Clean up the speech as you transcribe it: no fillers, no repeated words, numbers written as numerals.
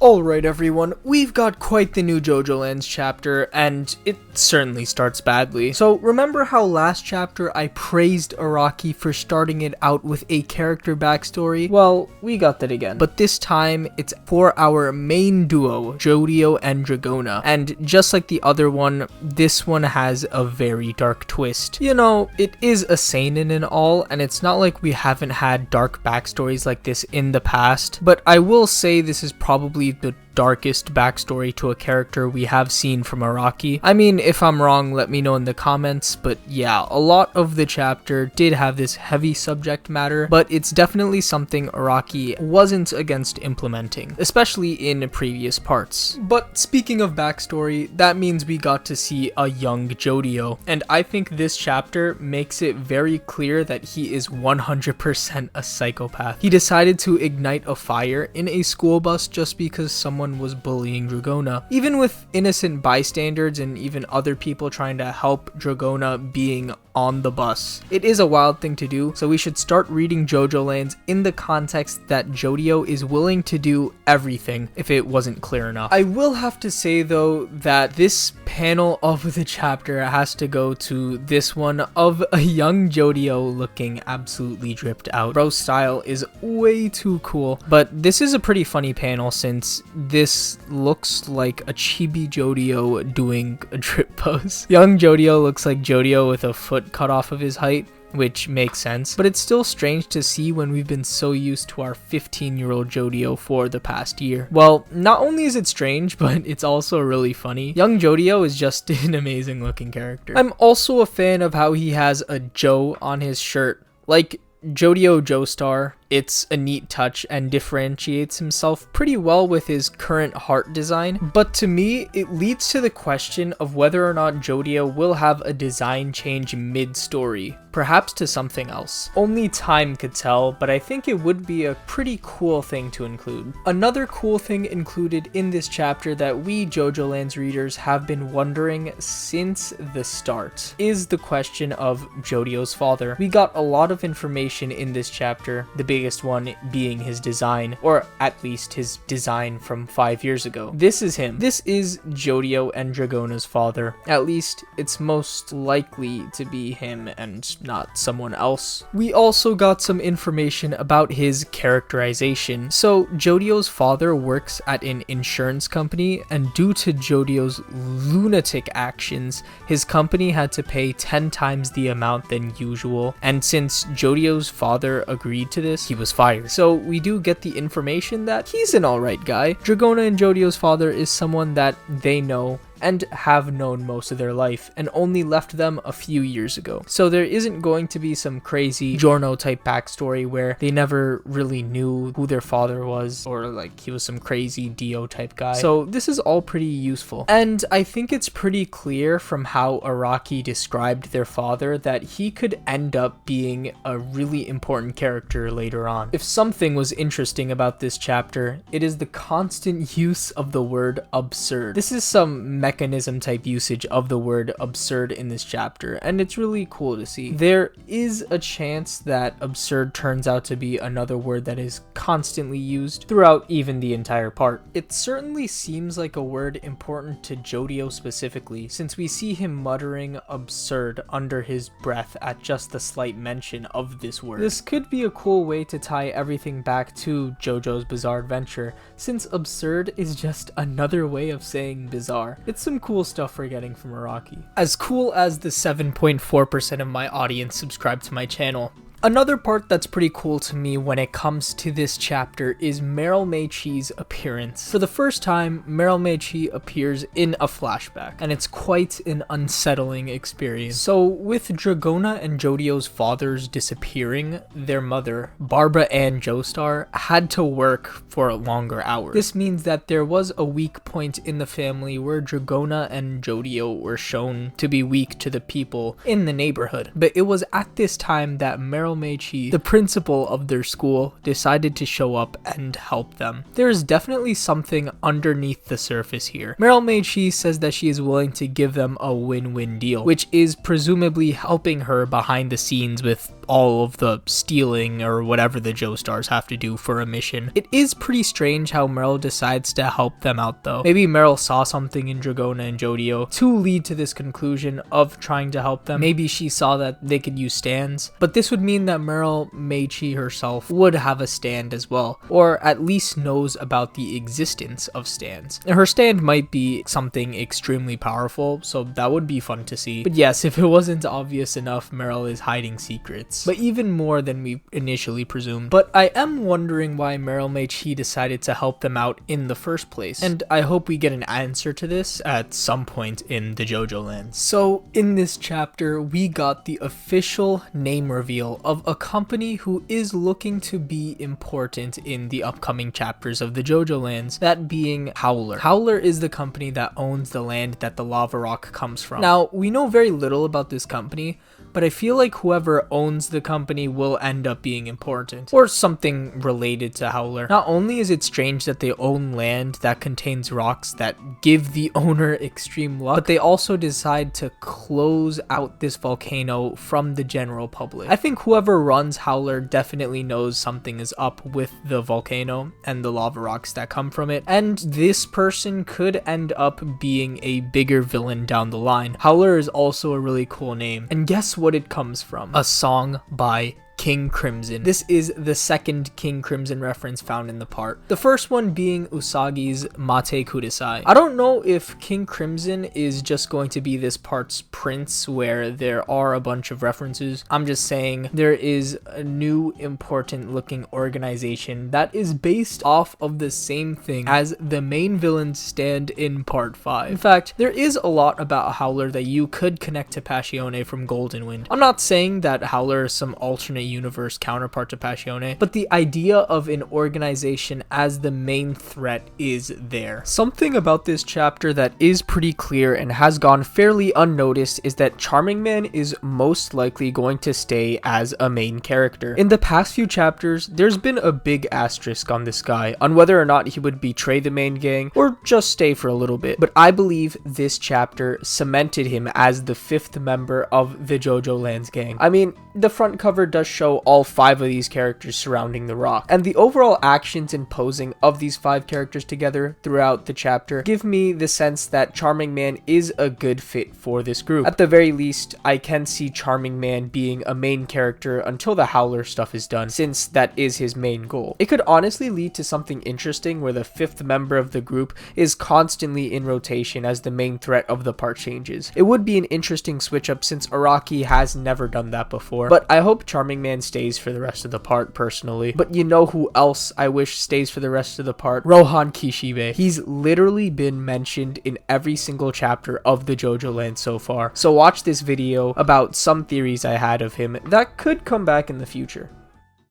Alright everyone, we've got quite the new Jojolands chapter, and it certainly starts badly. So remember how last chapter I praised Araki for starting it out with a character backstory? Well, we got that again. But this time, it's for our main duo, Jodio and Dragona. And just like the other one, this one has a very dark twist. You know, it is a seinen and all, and it's not like we haven't had dark backstories like this in the past, but I will say this is probably the darkest backstory to a character we have seen from Araki. I mean, if I'm wrong, let me know in the comments, but yeah, a lot of the chapter did have this heavy subject matter, but it's definitely something Araki wasn't against implementing, especially in previous parts. But speaking of backstory, that means we got to see a young Jodio, and I think this chapter makes it very clear that he is 100% a psychopath. He decided to ignite a fire in a school bus just because someone was bullying Dragona, even with innocent bystanders and even other people trying to help Dragona being on the bus. It is a wild thing to do, so we should start reading Jojolands in the context that Jodio is willing to do everything if it wasn't clear enough. I will have to say though that this panel of the chapter has to go to this one of a young Jodio looking absolutely dripped out. Bro's style is way too cool, but this is a pretty funny panel since this looks like a chibi Jodio doing a drip pose. Young Jodio looks like Jodio with a foot cut off of his height, which makes sense, but it's still strange to see when we've been so used to our 15-year-old Jodio for the past year. Well, not only is it strange, but it's also really funny. Young Jodio is just an amazing looking character. I'm also a fan of how he has a Jo on his shirt, like Jodio Joestar. It's a neat touch and differentiates himself pretty well with his current heart design, but to me, it leads to the question of whether or not Jodio will have a design change mid-story, perhaps to something else. Only time could tell, but I think it would be a pretty cool thing to include. Another cool thing included in this chapter that we Jojolands readers have been wondering since the start is the question of Jodio's father. We got a lot of information in this chapter, the biggest one being his design, or at least his design from 5 years ago. This is him. This is Jodio and Dragona's father. At least it's most likely to be him and not someone else. We also got some information about his characterization. So Jodio's father works at an insurance company, and due to Jodio's lunatic actions, his company had to pay 10 times the amount than usual, and since Jodio's father agreed to this, he was fired. So we do get the information that he's an alright guy. Dragona and Jodio's father is someone that they know and have known most of their life, and only left them a few years ago. So there isn't going to be some crazy Giorno type backstory where they never really knew who their father was, or like he was some crazy Dio type guy. So this is all pretty useful. And I think it's pretty clear from how Araki described their father that he could end up being a really important character later on. If something was interesting about this chapter, it is the constant use of the word absurd. This is some mechanism type usage of the word absurd in this chapter, and it's really cool to see. There is a chance that absurd turns out to be another word that is constantly used throughout even the entire part. It certainly seems like a word important to Jodio specifically, since we see him muttering absurd under his breath at just the slight mention of this word. This could be a cool way to tie everything back to JoJo's Bizarre Adventure, since absurd is just another way of saying bizarre. It's some cool stuff we're getting from Araki. As cool as the 7.4% of my audience subscribe to my channel. Another part that's pretty cool to me when it comes to this chapter is Meryl Mei QI's appearance. For the first time, Meryl Mei QI appears in a flashback, and it's quite an unsettling experience. So with Dragona and Jodio's fathers disappearing, their mother, Barbara Ann Joestar, had to work for longer hours. This means that there was a weak point in the family where Dragona and Jodio were shown to be weak to the people in the neighborhood. But it was at this time that Meryl Mei QI, the principal of their school, decided to show up and help them. There is definitely something underneath the surface here. Meryl Mei QI says that she is willing to give them a win-win deal, which is presumably helping her behind the scenes with all of the stealing or whatever the Joestars have to do for a mission. It is pretty strange how Meryl decides to help them out though. Maybe Meryl saw something in Dragona and Jodio to lead to this conclusion of trying to help them. Maybe she saw that they could use stands, but this would mean that Meryl Mei QI herself would have a stand as well, or at least knows about the existence of stands. Her stand might be something extremely powerful, so that would be fun to see. But yes, if it wasn't obvious enough, Meryl is hiding secrets, but even more than we initially presumed. But I am wondering why Meryl Mei QI decided to help them out in the first place, and I hope we get an answer to this at some point in the Jojolands. So in this chapter, we got the official name reveal of a company who is looking to be important in the upcoming chapters of the Jojolands, that being Howler. Howler is the company that owns the land that the lava rock comes from. Now, we know very little about this company, but I feel like whoever owns the company will end up being important, or something related to Howler. Not only is it strange that they own land that contains rocks that give the owner extreme luck, but they also decide to close out this volcano from the general public. I think whoever runs Howler definitely knows something is up with the volcano and the lava rocks that come from it, and this person could end up being a bigger villain down the line. Howler is also a really cool name, and guess what it comes from? A song by King Crimson. This is the second King Crimson reference found in the part. The first one being Usagi's Mate Kudasai. I don't know if King Crimson is just going to be this part's prince where there are a bunch of references. I'm just saying there is a new important looking organization that is based off of the same thing as the main villains stand in part 5. In fact, there is a lot about Howler that you could connect to Passione from Golden Wind. I'm not saying that Howler is some alternate universe counterpart to Passione, but the idea of an organization as the main threat is there. Something about this chapter that is pretty clear and has gone fairly unnoticed is that Charmingman is most likely going to stay as a main character. In the past few chapters, there's been a big asterisk on this guy, on whether or not he would betray the main gang or just stay for a little bit, but I believe this chapter cemented him as the 5th member of the Jojolands gang. I mean, the front cover does show all 5 of these characters surrounding the rock, and the overall actions and posing of these 5 characters together throughout the chapter give me the sense that Charmingman is a good fit for this group. At the very least, I can see Charmingman being a main character until the Howler stuff is done, since that is his main goal. It could honestly lead to something interesting where the 5th member of the group is constantly in rotation as the main threat of the part changes. It would be an interesting switch up since Araki has never done that before, but I hope Charmingman stays for the rest of the part personally. But you know who else I wish stays for the rest of the part? Rohan Kishibe. He's literally been mentioned in every single chapter of the Jojoland so far. So watch this video about some theories I had of him that could come back in the future.